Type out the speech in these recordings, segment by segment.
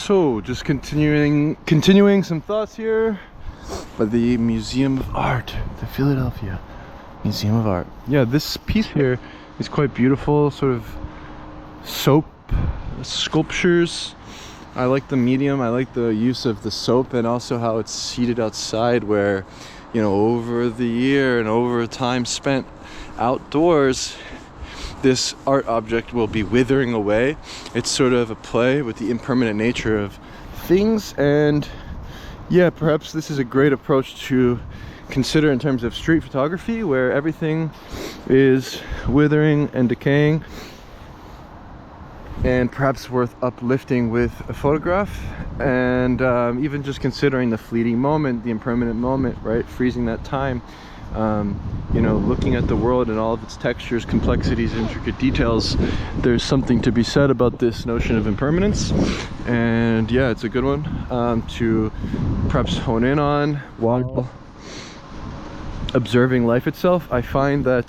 So just continuing some thoughts here by the Museum of Art, the Philadelphia Museum of Art. Yeah, this piece here is quite beautiful, sort of soap sculptures. I like the medium, I like the use of the soap, and also how it's seated outside where, you know, over the year and over time spent outdoors, this art object will be withering away. It's sort of a play with the impermanent nature of things, and yeah, perhaps this is a great approach to consider in terms of street photography, where everything is withering and decaying, and perhaps worth uplifting with a photograph. And even just considering the fleeting moment, the impermanent moment, right, freezing that time. You know, looking at the world and all of its textures, complexities, intricate details, there's something to be said about this notion of impermanence. And yeah, it's a good one to perhaps hone in on while observing life itself. I find that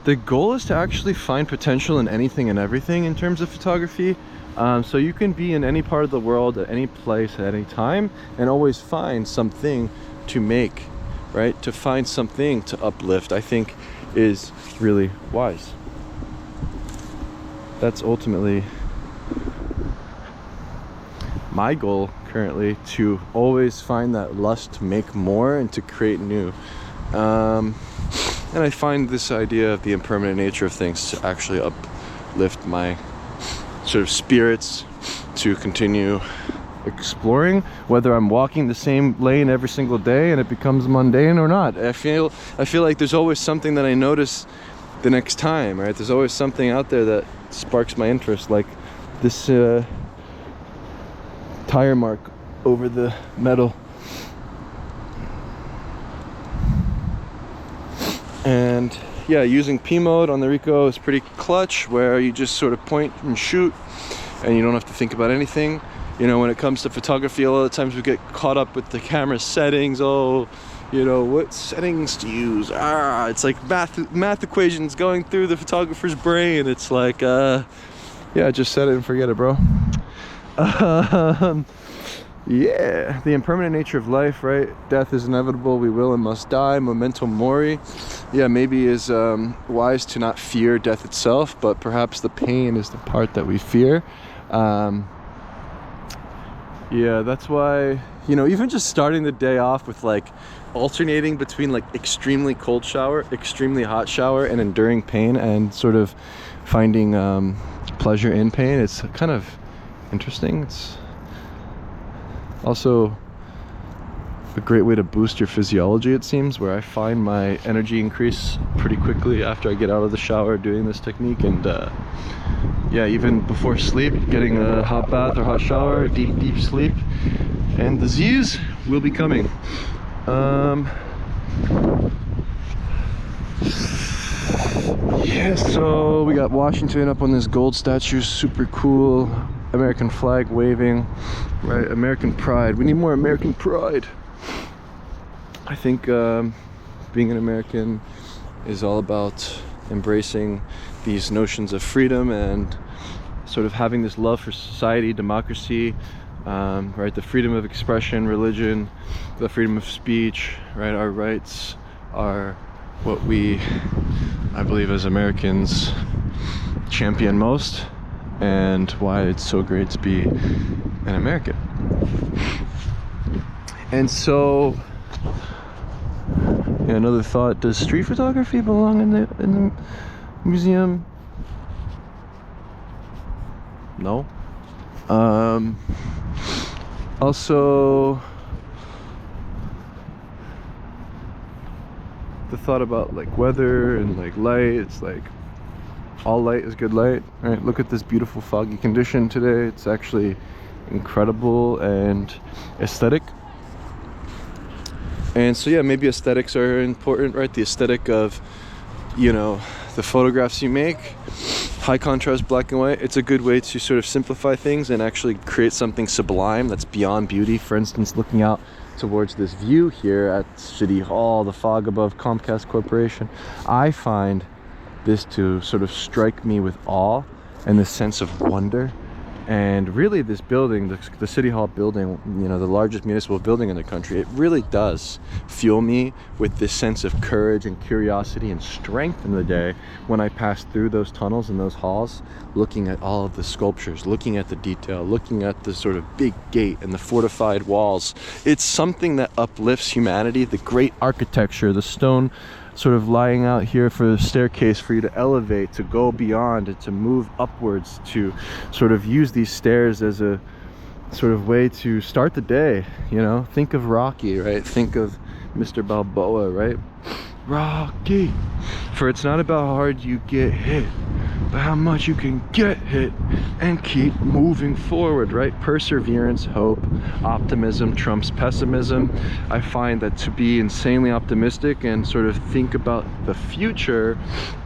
the goal is to actually find potential in anything and everything in terms of photography. So you can be in any part of the world at any place at any time and always find something to make, right? To find something to uplift, I think is really wise. That's ultimately my goal currently, to always find that lust to make more and to create new. And I find this idea of the impermanent nature of things to actually uplift my sort of spirits to continue exploring, whether I'm walking the same lane every single day and it becomes mundane or not. I feel like there's always something that I notice the next time, right? There's always something out there that sparks my interest, like this tire mark over the metal. And yeah, using P mode on the Ricoh is pretty clutch, where you just sort of point and shoot and you don't have to think about anything. You know, when it comes to photography, a lot of times we get caught up with the camera settings. Oh, you know, what settings to use? It's like math equations going through the photographer's brain. It's like, yeah, just set it and forget it, bro. Yeah, the impermanent nature of life, right? Death is inevitable. We will and must die. Memento mori. Yeah, maybe is wise to not fear death itself, but perhaps the pain is the part that we fear. Yeah, that's why, you know, even just starting the day off with like alternating between like extremely cold shower, extremely hot shower, and enduring pain and sort of finding pleasure in pain, it's kind of interesting. It's also a great way to boost your physiology, it seems, where I find my energy increase pretty quickly after I get out of the shower doing this technique. And yeah, even before sleep, getting a hot bath or hot shower, deep sleep, and the Z's will be coming. Yeah, so we got Washington up on this gold statue, super cool. American flag waving, right? American pride. We need more American pride. I think being an American is all about embracing these notions of freedom and sort of having this love for society, democracy, right? The freedom of expression, religion, the freedom of speech, right? Our rights are what we, I believe, as Americans champion most, and why it's so great to be an American. And so, yeah, another thought: does street photography belong in the museum? No. Also, the thought about like weather and like light. It's like all light is good light, right? Look at this beautiful foggy condition today. It's actually incredible and aesthetic. And so yeah, maybe aesthetics are important, right? The aesthetic of, you know, the photographs you make, high contrast black and white. It's a good way to sort of simplify things and actually create something sublime that's beyond beauty. For instance, looking out towards this view here at City Hall, the fog above Comcast Corporation, I find this to sort of strike me with awe and this sense of wonder And really this building, the City Hall building, you know, the largest municipal building in the country, it really does fuel me with this sense of courage and curiosity and strength in the day when I pass through those tunnels and those halls, looking at all of the sculptures, looking at the detail, looking at the sort of big gate and the fortified walls. It's something that uplifts humanity, the great architecture, the stone sort of lying out here for the staircase for you to elevate, to go beyond, and to move upwards, to sort of use these stairs as a sort of way to start the day. You know, think of Rocky, right? Think of Mr. Balboa, right? Rocky. For it's not about how hard you get hit, but how much you can get hit and keep moving forward, right? Perseverance, hope, optimism trumps pessimism. I find that to be insanely optimistic and sort of think about the future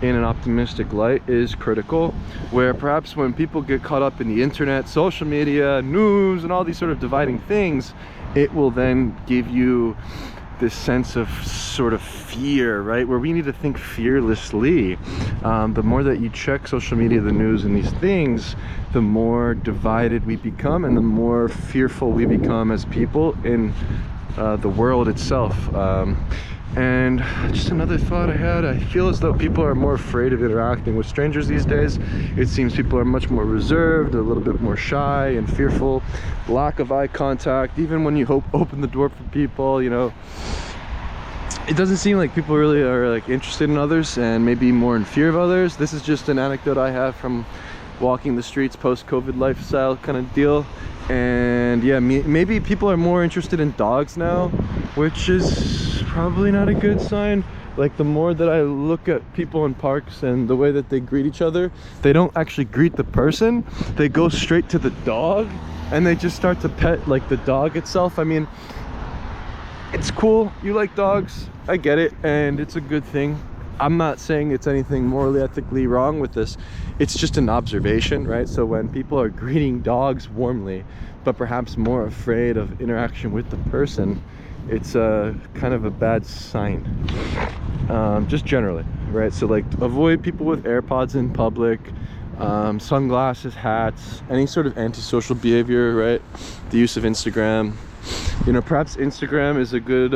in an optimistic light is critical, where perhaps when people get caught up in the internet, social media, news, and all these sort of dividing things, it will then give you this sense of sort of fear, right? Where we need to think fearlessly. The more that you check social media, the news, and these things, the more divided we become and the more fearful we become as people in the world itself. And just another thought I had, I feel as though people are more afraid of interacting with strangers these days. It seems people are much more reserved, a little bit more shy and fearful. Lack of eye contact, even when you open the door for people, you know. It doesn't seem like people really are like interested in others and maybe more in fear of others. This is just an anecdote I have from walking the streets, post-COVID lifestyle kind of deal. And yeah, maybe people are more interested in dogs now, which is probably not a good sign. Like, the more that I look at people in parks and the way that they greet each other, they don't actually greet the person, they go straight to the dog and they just start to pet like the dog itself. I mean, it's cool, you like dogs, I get it, and it's a good thing. I'm not saying it's anything morally, ethically wrong with this. It's just an observation, right? So when people are greeting dogs warmly, but perhaps more afraid of interaction with the person, it's a kind of a bad sign, just generally, right? So like, avoid people with AirPods in public, sunglasses, hats, any sort of antisocial behavior, right? The use of Instagram. You know, perhaps Instagram is a good,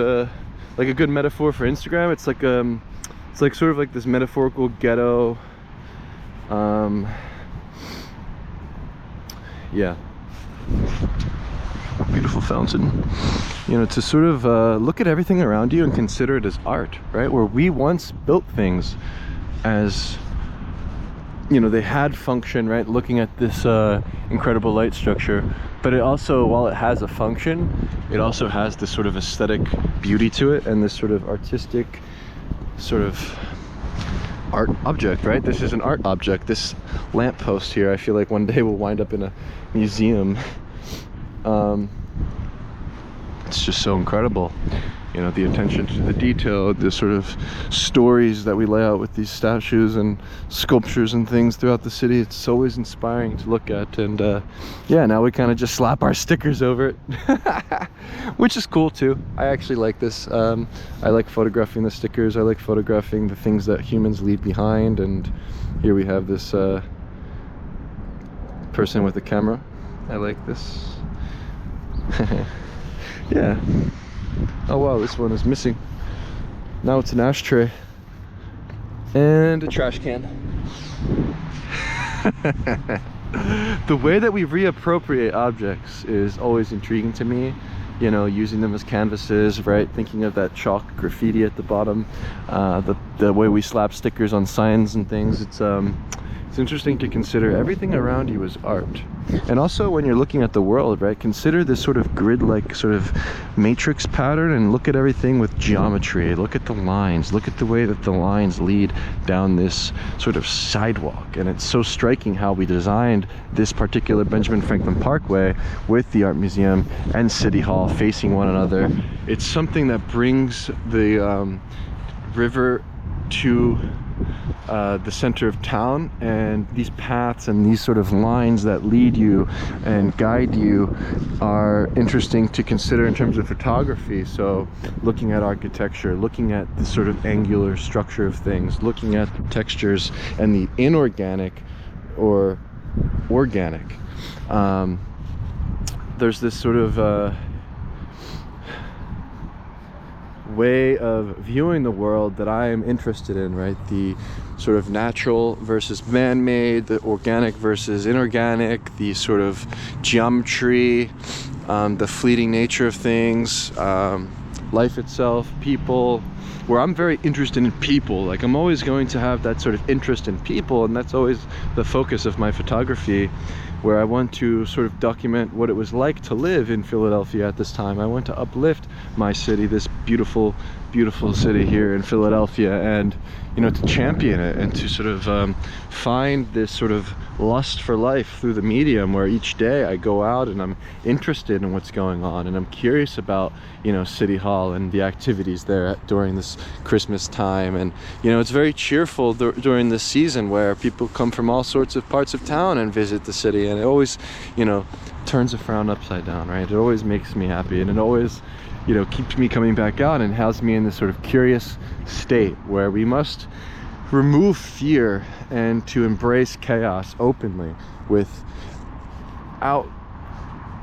like a good metaphor for Instagram. It's like sort of like this metaphorical ghetto, yeah, beautiful fountain. You know, to sort of look at everything around you and consider it as art, right? Where we once built things as, you know, they had function, right? Looking at this incredible light structure, but it also, while it has a function, it also has this sort of aesthetic beauty to it and this sort of artistic sort of art object, right? This is an art object. This lamppost here, I feel like one day will wind up in a museum. It's just so incredible, you know, the attention to the detail, the sort of stories that we lay out with these statues and sculptures and things throughout the city. It's always inspiring to look at. And yeah, now we kind of just slap our stickers over it, which is cool too. I actually like this. I like photographing the stickers. I like photographing the things that humans leave behind. And here we have this person with a camera. I like this. Yeah. Oh wow, this one is missing. Now it's an ashtray and a trash can. The way that we reappropriate objects is always intriguing to me. You know, using them as canvases, right? Thinking of that chalk graffiti at the bottom, the way we slap stickers on signs and things. It's interesting to consider everything around you as art. And also when you're looking at the world, right, consider this sort of grid-like sort of matrix pattern and look at everything with geometry. Look at the lines, look at the way that the lines lead down this sort of sidewalk. And it's so striking how we designed this particular Benjamin Franklin Parkway with the Art Museum and City Hall facing one another. It's something that brings the river to the center of town, and these paths and these sort of lines that lead you and guide you are interesting to consider in terms of photography. So looking at architecture, looking at the sort of angular structure of things, looking at the textures and the inorganic or organic There's this sort of way of viewing the world that I am interested in, right? The sort of natural versus man-made, the organic versus inorganic, the sort of geometry, the fleeting nature of things, life itself, people, where I'm very interested in people. Like, I'm always going to have that sort of interest in people, and that's always the focus of my photography, where I want to sort of document what it was like to live in Philadelphia at this time. I want to uplift my city, this beautiful, beautiful city here in Philadelphia, and, you know, to champion it and to sort of find this sort of lust for life through the medium, where each day I go out and I'm interested in what's going on, and I'm curious about, you know, City Hall and the activities there during this Christmas time. And, you know, it's very cheerful during this season, where people come from all sorts of parts of town and visit the city, and it always, you know, turns a frown upside down, right? It always makes me happy, and it always, you know, keeps me coming back out and has me in this sort of curious state where we must remove fear and to embrace chaos openly without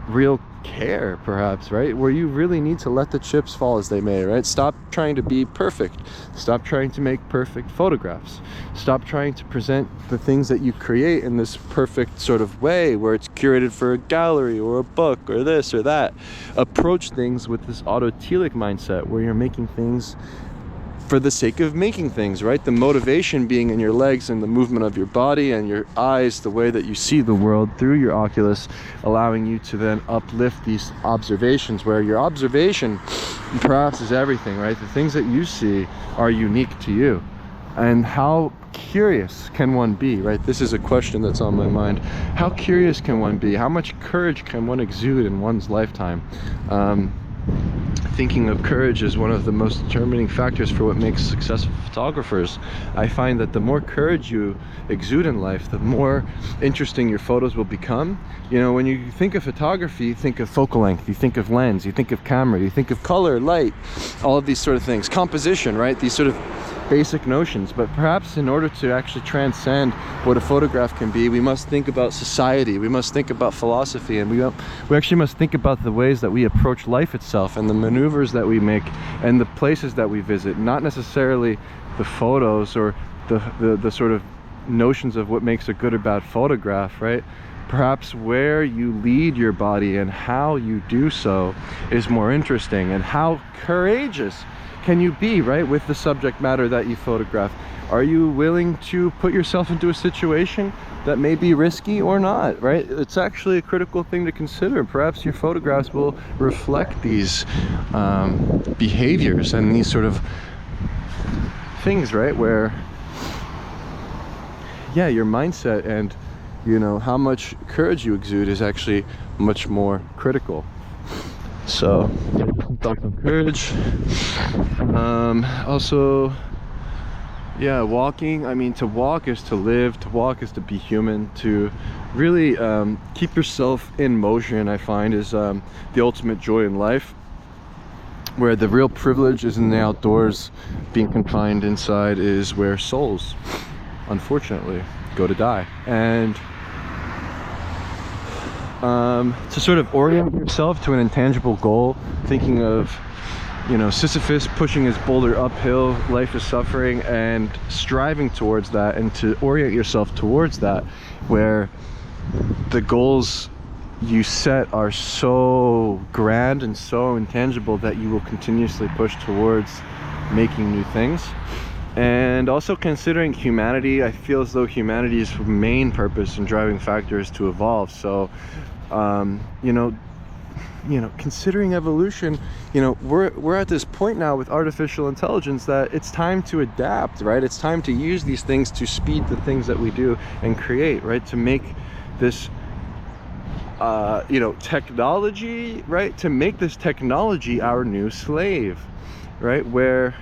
real care, perhaps, right? Where you really need to let the chips fall as they may, right? Stop trying to be perfect. Stop trying to make perfect photographs. Stop trying to present the things that you create in this perfect sort of way where it's curated for a gallery or a book or this or that. Approach things with this autotelic mindset, where you're making things for the sake of making things, right? The motivation being in your legs and the movement of your body and your eyes, the way that you see the world through your oculus, allowing you to then uplift these observations, where your observation perhaps is everything, right? The things that you see are unique to you. And how curious can one be, right? This is a question that's on my mind. How curious can one be? How much courage can one exude in one's lifetime? Thinking of courage as one of the most determining factors for what makes successful photographers. I find that the more courage you exude in life, the more interesting your photos will become. You know, when you think of photography, you think of focal length, you think of lens, you think of camera, you think of color, light, all of these sort of things. Composition, right? These sort of basic notions. But perhaps in order to actually transcend what a photograph can be, we must think about society, we must think about philosophy, and we actually must think about the ways that we approach life itself and the maneuvers that we make and the places that we visit, not necessarily the photos or the sort of notions of what makes a good or bad photograph, right? Perhaps where you lead your body and how you do so is more interesting, and how courageous can you be, right, with the subject matter that you photograph? Are you willing to put yourself into a situation that may be risky or not, right? It's actually a critical thing to consider. Perhaps your photographs will reflect these behaviors and these sort of things, right, where, yeah, your mindset and, you know, how much courage you exude is actually much more critical. So, talk on courage. Also, yeah, walking. I mean, to walk is to live, to walk is to be human, to really keep yourself in motion, I find, is the ultimate joy in life. Where the real privilege is in the outdoors, being confined inside is where souls, unfortunately, go to die. And to sort of orient yourself to an intangible goal, thinking of, you know, Sisyphus pushing his boulder uphill, life is suffering, and striving towards that, and to orient yourself towards that, where the goals you set are so grand and so intangible that you will continuously push towards making new things. And also considering humanity, I feel as though humanity's main purpose and driving factor is to evolve. So, you know, considering evolution, you know, we're at this point now with artificial intelligence that it's time to adapt, right? It's time to use these things to speed the things that we do and create, right? To make this, you know, technology, right? To make this technology our new slave, right? Where,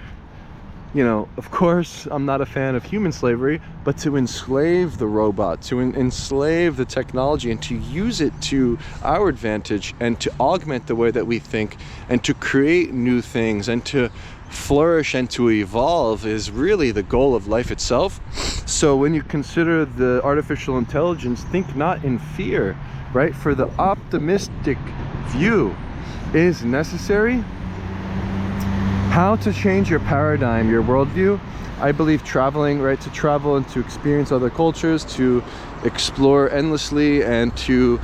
you know, of course, I'm not a fan of human slavery, but to enslave the robot, to enslave the technology, and to use it to our advantage, and to augment the way that we think, and to create new things, and to flourish and to evolve is really the goal of life itself. So when you consider the artificial intelligence, think not in fear, right? For the optimistic view is necessary. How to change your paradigm, your worldview? I believe traveling, right? To travel and to experience other cultures, to explore endlessly, and to,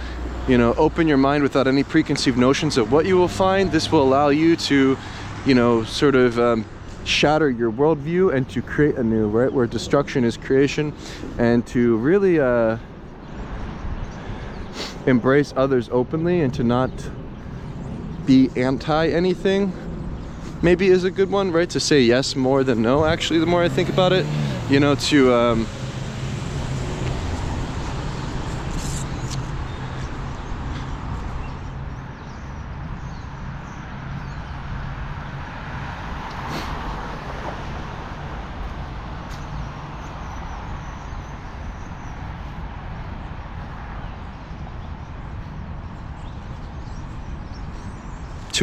you know, open your mind without any preconceived notions of what you will find. This will allow you to, you know, sort of shatter your worldview and to create a new, right? Where destruction is creation, and to really embrace others openly and to not be anti anything. Maybe is a good one, right? To say yes more than no, actually, the more I think about it. You know, to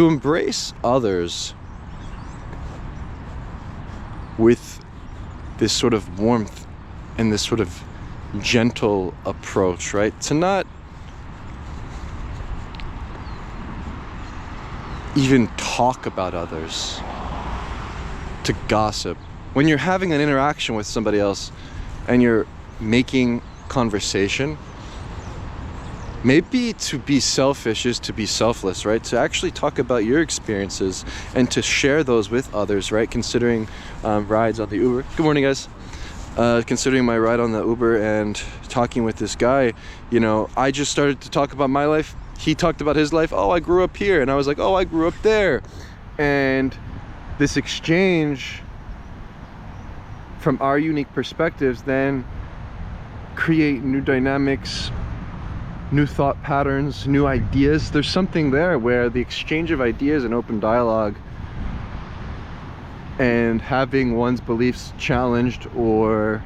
embrace others with this sort of warmth and this sort of gentle approach, right? To not even talk about others, to gossip. When you're having an interaction with somebody else and you're making conversation, maybe to be selfish is to be selfless, right? To actually talk about your experiences and to share those with others, right? Considering rides on the Uber. Good morning, guys. Considering my ride on the Uber and talking with this guy, you know, I just started to talk about my life. He talked about his life. Oh, I grew up here. And I was like, oh, I grew up there. And this exchange from our unique perspectives then create new dynamics, new thought patterns, new ideas. There's something there where the exchange of ideas and open dialogue and having one's beliefs challenged or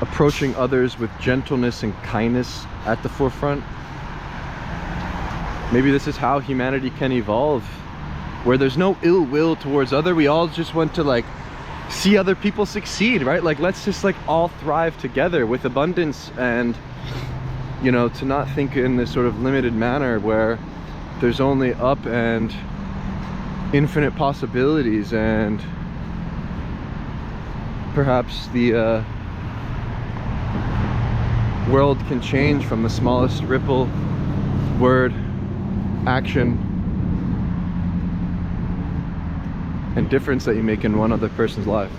approaching others with gentleness and kindness at the forefront. Maybe this is how humanity can evolve, where there's no ill will towards other. We all just want to like see other people succeed, right? Like, let's just like all thrive together with abundance, and you know, to not think in this sort of limited manner where there's only up and infinite possibilities, and perhaps the world can change from the smallest ripple, word, action, and difference that you make in one other person's life.